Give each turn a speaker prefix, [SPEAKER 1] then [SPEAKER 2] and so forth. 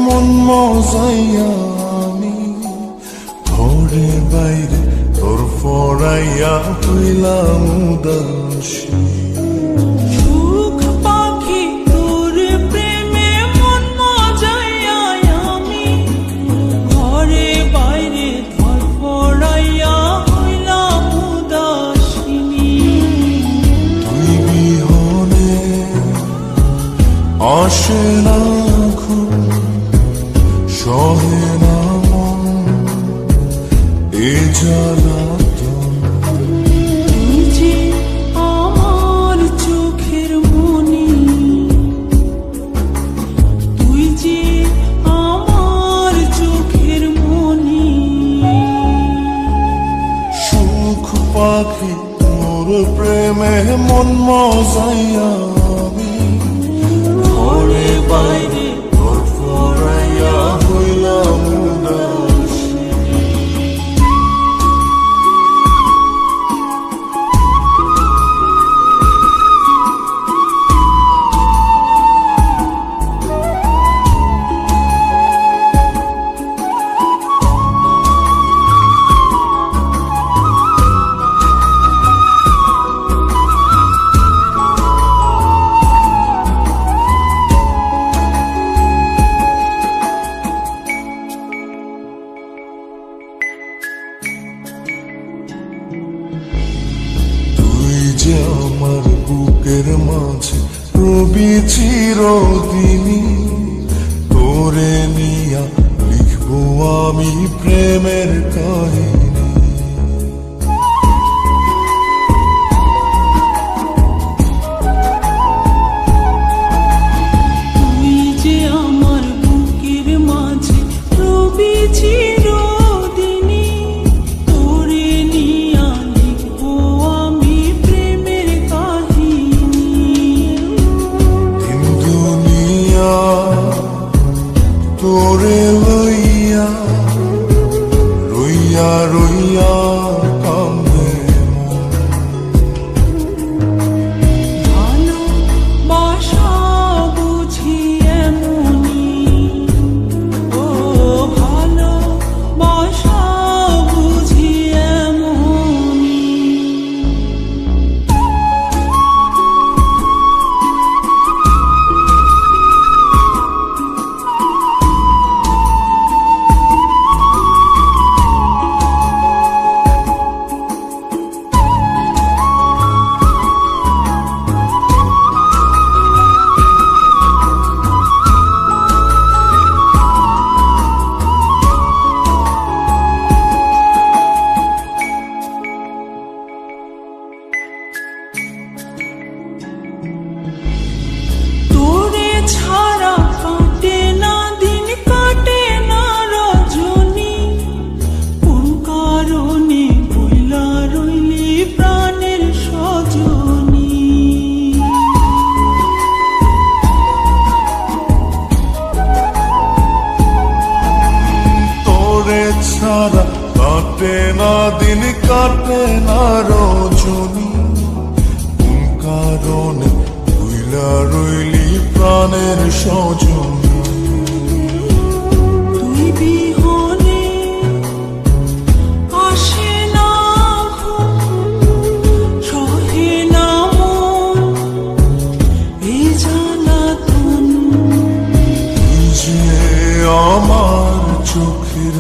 [SPEAKER 1] মন মজাইয়া আমি ঘরে বাইরে তোর ফরাইয়া হইলাম উদাসী।
[SPEAKER 2] সুখ পাখি তোর প্রেমে মন মজাইয়া আমি ঘরে বাইরে তোর ফরাইয়া হইলাম উদাসিনী।
[SPEAKER 1] তুই বিহনে আসে না ঘুম, সহে না মন এ জ্বালাতন।
[SPEAKER 2] তুই যে আমার চোখের মনি, তুই যে আমার চোখের মনি।
[SPEAKER 1] সুখ পাখি তোর প্রেমে মন মজাইয়া আমি ঘরে বাইরে তোর ফরাইয়া হইলাম উদাসী। যে আমার বুকের মাঝে রবি চিরদিনই, তোরে নিয়া লিখবো আমি প্রেমের কাহিনী।
[SPEAKER 2] তুই যে আমার বুকের মাঝে রবি চিরদিনই, তোরে নিয়া লিখবো আমি প্রেমের কাহিনী।
[SPEAKER 1] দিন দুনিয়া তোরে লইয়া রইয়া রইয়া কান্দে মন।
[SPEAKER 2] ভালোবাসা বুঝি এমনি, ও ভালোবাসা বুঝি এমনি। তোরে ছাড়া কাটে না দিন, কাটে না রজনী। কোন কারণে বইলা রইলি প্রাণের সজনী।
[SPEAKER 1] তোরে ছাড়া কাটে না দিন, কাটে না রজনী। কোন কারণে ভুইলা রইলি প্রাণের সজনী।
[SPEAKER 2] তুই বিহনে আসে না ঘুম, সহে না মন এ জ্বালাতন।
[SPEAKER 1] তুই যে আমার চোখের